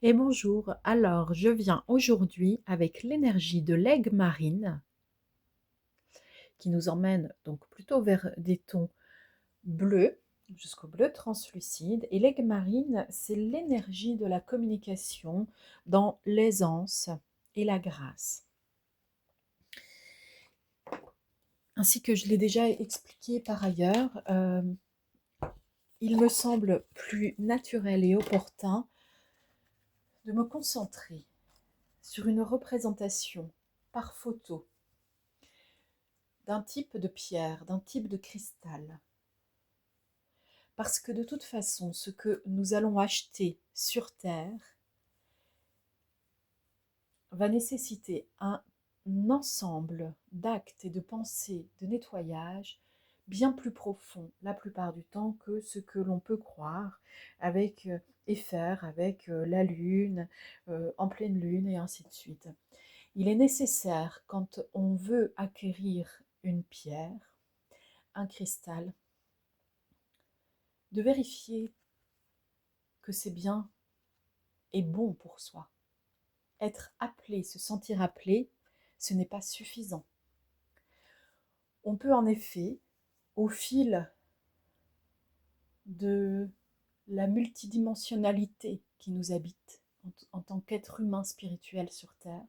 Et bonjour, alors je viens aujourd'hui avec l'énergie de l'aigle marine qui nous emmène donc plutôt vers des tons bleus, jusqu'au bleu translucide. Et l'aigle marine, c'est l'énergie de la communication dans l'aisance et la grâce. Ainsi que je l'ai déjà expliqué par ailleurs, il me semble plus naturel et opportun de me concentrer sur une représentation par photo d'un type de pierre, d'un type de cristal. Parce que de toute façon, ce que nous allons acheter sur Terre va nécessiter un ensemble d'actes et de pensées de nettoyage bien plus profond la plupart du temps que ce que l'on peut croire avec et faire avec la lune, en pleine lune et ainsi de suite. Il est nécessaire quand on veut acquérir une pierre, un cristal, de vérifier que c'est bien et bon pour soi. Être appelé, se sentir appelé, ce n'est pas suffisant. On peut en effet, au fil de la multidimensionnalité qui nous habite en tant qu'être humain spirituel sur Terre,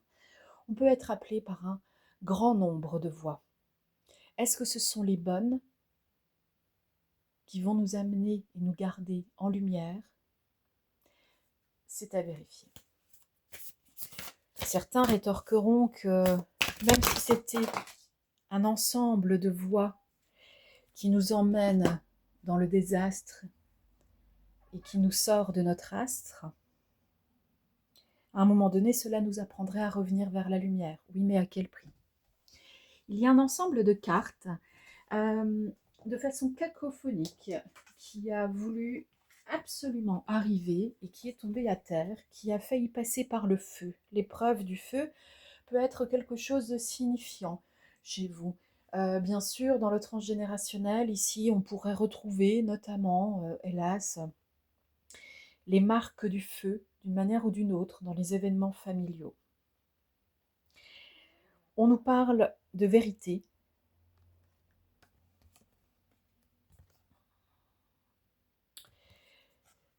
on peut être appelé par un grand nombre de voix. Est-ce que ce sont les bonnes qui vont nous amener et nous garder en lumière? C'est à vérifier. Certains rétorqueront que même si c'était un ensemble de voix qui nous emmène dans le désastre et qui nous sort de notre astre, à un moment donné, cela nous apprendrait à revenir vers la lumière. Oui, mais à quel prix? Il y a un ensemble de cartes de façon cacophonique qui a voulu absolument arriver et qui est tombé à terre, qui a failli passer par le feu. L'épreuve du feu peut être quelque chose de signifiant chez vous. Bien sûr, dans le transgénérationnel, ici, on pourrait retrouver notamment, hélas, les marques du feu, d'une manière ou d'une autre, dans les événements familiaux. On nous parle de vérité,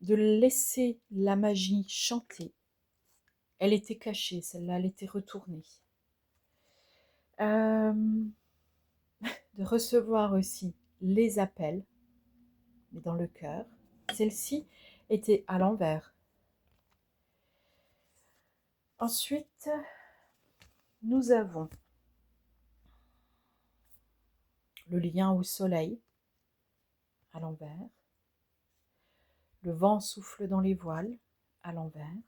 de laisser la magie chanter. Elle était cachée, celle-là, elle était retournée. Euh, de recevoir aussi les appels, mais dans le cœur. Celle-ci était à l'envers. Ensuite, nous avons le lien au soleil, à l'envers. Le vent souffle dans les voiles, à l'envers.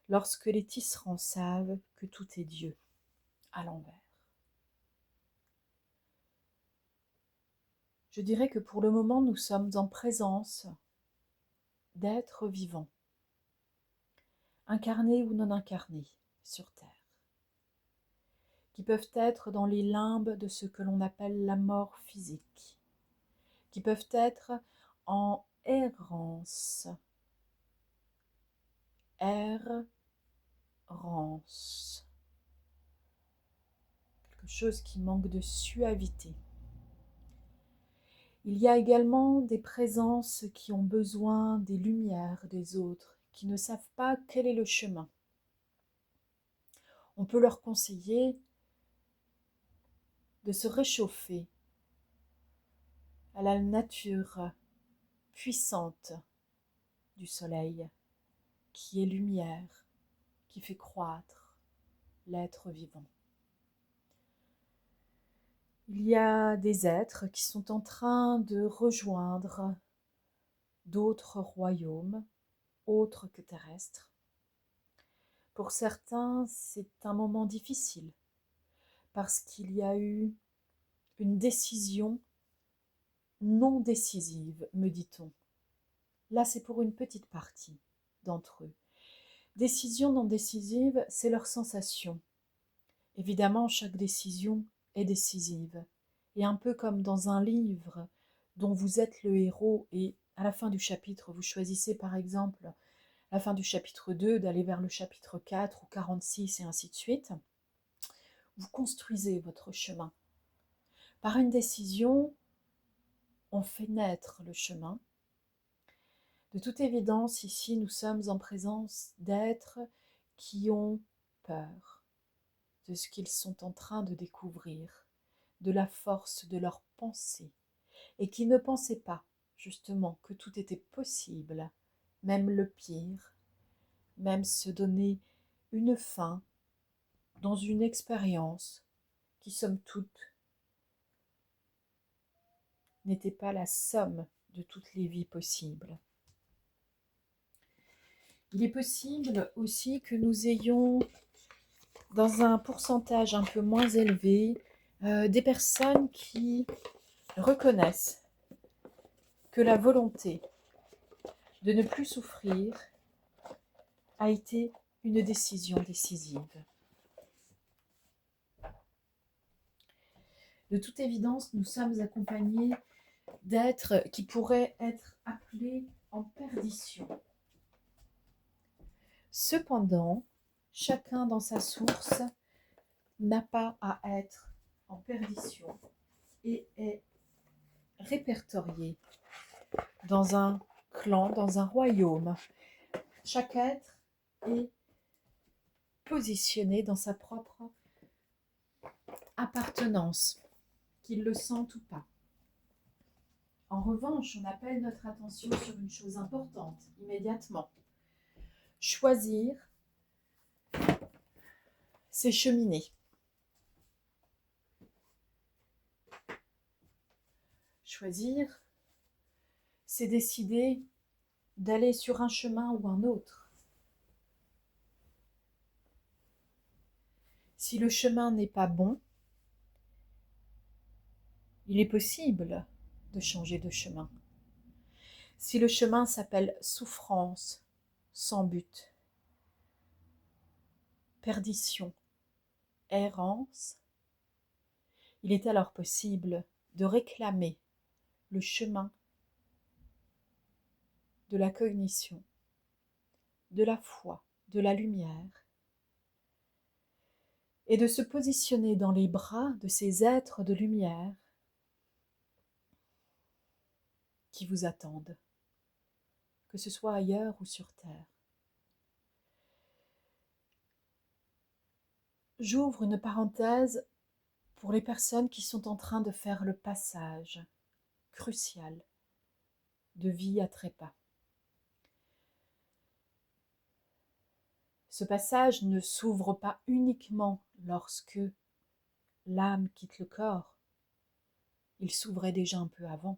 Lorsque les tisserands savent que tout est Dieu, à l'envers. Je dirais que pour le moment, nous sommes en présence d'êtres vivants, incarnés ou non incarnés, sur Terre, qui peuvent être dans les limbes de ce que l'on appelle la mort physique, qui peuvent être en errance, quelque chose qui manque de suavité. Il y a également des présences qui ont besoin des lumières des autres, qui ne savent pas quel est le chemin. On peut leur conseiller de se réchauffer à la nature puissante du soleil, qui est lumière, qui fait croître l'être vivant. Il y a des êtres qui sont en train de rejoindre d'autres royaumes, autres que terrestres. Pour certains, c'est un moment difficile, parce qu'il y a eu une décision non décisive, me dit-on. Là, c'est pour une petite partie d'entre eux. Décision non décisive, c'est leur sensation. Évidemment, chaque décision est décisive. Et un peu comme dans un livre dont vous êtes le héros et à la fin du chapitre, vous choisissez par exemple à la fin du chapitre 2 d'aller vers le chapitre 4 ou 46 et ainsi de suite, vous construisez votre chemin. Par une décision, on fait naître le chemin. De toute évidence, ici, nous sommes en présence d'êtres qui ont peur de ce qu'ils sont en train de découvrir, de la force de leur pensée, et qui ne pensaient pas, justement, que tout était possible, même le pire, même se donner une fin dans une expérience qui, somme toute, n'était pas la somme de toutes les vies possibles. Il est possible aussi que nous ayons, dans un pourcentage un peu moins élevé, des personnes qui reconnaissent que la volonté de ne plus souffrir a été une décision décisive. De toute évidence, nous sommes accompagnés d'êtres qui pourraient être appelés en perdition. Cependant, chacun dans sa source n'a pas à être en perdition et est répertorié dans un clan, dans un royaume. Chaque être est positionné dans sa propre appartenance, qu'il le sente ou pas. En revanche, on appelle notre attention sur une chose importante immédiatement. Choisir, c'est cheminer. Choisir, c'est décider d'aller sur un chemin ou un autre. Si le chemin n'est pas bon, il est possible de changer de chemin. Si le chemin s'appelle souffrance, sans but, perdition, errance, il est alors possible de réclamer le chemin de la cognition, de la foi, de la lumière, et de se positionner dans les bras de ces êtres de lumière qui vous attendent, que ce soit ailleurs ou sur terre. J'ouvre une parenthèse pour les personnes qui sont en train de faire le passage crucial de vie à trépas. Ce passage ne s'ouvre pas uniquement lorsque l'âme quitte le corps, il s'ouvrait déjà un peu avant.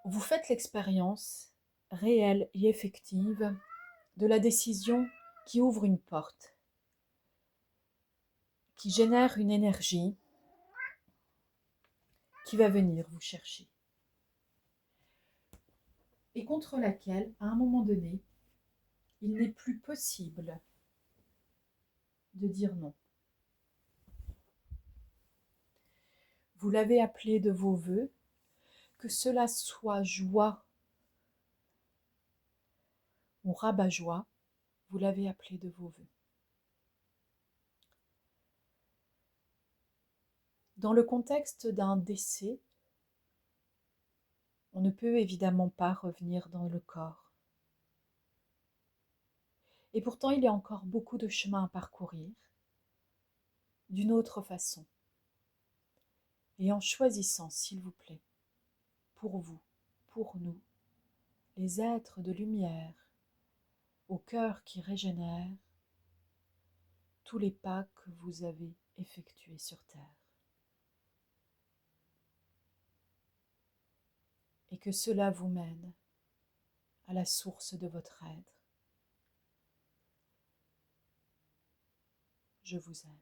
Vous faites l'expérience réelle et effective de la décision qui ouvre une porte, qui génère une énergie qui va venir vous chercher et contre laquelle, à un moment donné, il n'est plus possible de dire non. Vous l'avez appelé de vos voeux, que cela soit joie ou rabat-joie, vous l'avez appelé de vos voeux. Dans le contexte d'un décès, on ne peut évidemment pas revenir dans le corps. Et pourtant, il y a encore beaucoup de chemin à parcourir, d'une autre façon. Et en choisissant, s'il vous plaît, pour vous, pour nous, les êtres de lumière, au cœur qui régénère, tous les pas que vous avez effectués sur terre. Et que cela vous mène à la source de votre être. Je vous aime.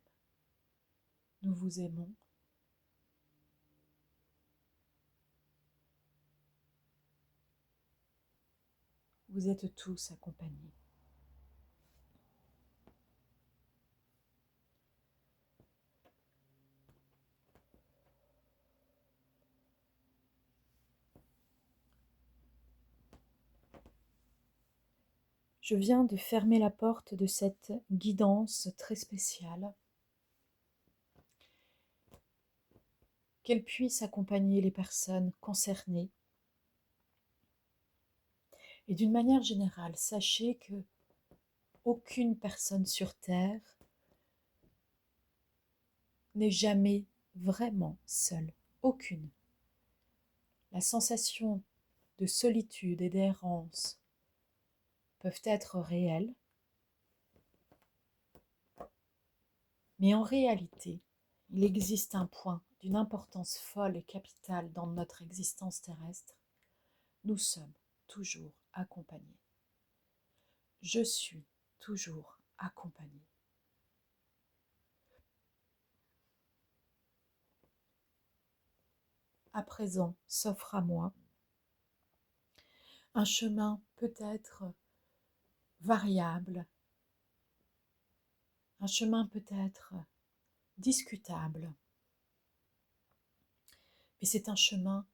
Nous vous aimons. Vous êtes tous accompagnés. Je viens de fermer la porte de cette guidance très spéciale, qu'elle puisse accompagner les personnes concernées. Et d'une manière générale, sachez que aucune personne sur Terre n'est jamais vraiment seule. Aucune. La sensation de solitude et d'errance peuvent être réelles, mais en réalité, il existe un point d'une importance folle et capitale dans notre existence terrestre. Nous sommes toujours accompagnés. Je suis toujours accompagnée. À présent, s'offre à moi un chemin peut-être variable, un chemin peut-être discutable, mais c'est un chemin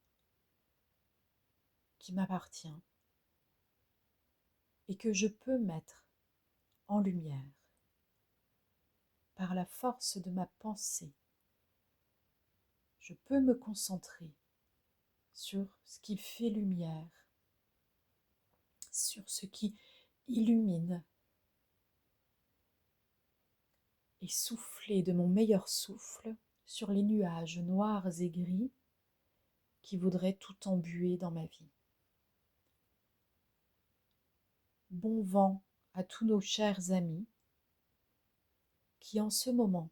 qui m'appartient et que je peux mettre en lumière par la force de ma pensée. Je peux me concentrer sur ce qui fait lumière, sur ce qui illumine, et souffler de mon meilleur souffle sur les nuages noirs et gris qui voudraient tout embuer dans ma vie. Bon vent à tous nos chers amis qui en ce moment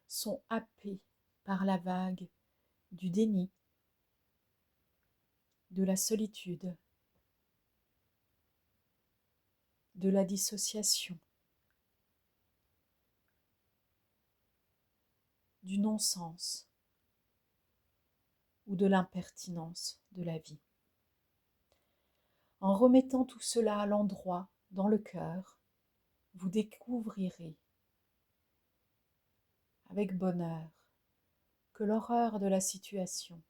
sont happés par la vague du déni, de la solitude, de la dissociation, du non-sens ou de l'impertinence de la vie. En remettant tout cela à l'endroit, dans le cœur, vous découvrirez avec bonheur que l'horreur de la situation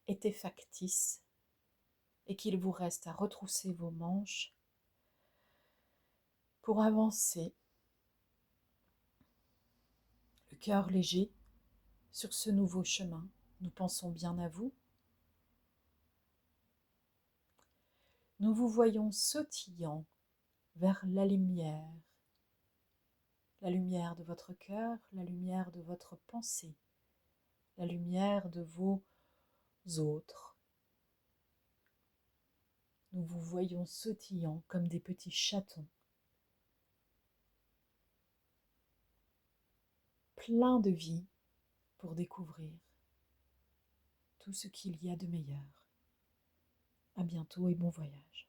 était factice et qu'il vous reste à retrousser vos manches pour avancer, le cœur léger, sur ce nouveau chemin. Nous pensons bien à vous. Nous vous voyons sautillant vers la lumière de votre cœur, la lumière de votre pensée, la lumière de vos autres. Nous vous voyons sautillant comme des petits chatons, pleins de vie pour découvrir tout ce qu'il y a de meilleur. À bientôt et bon voyage.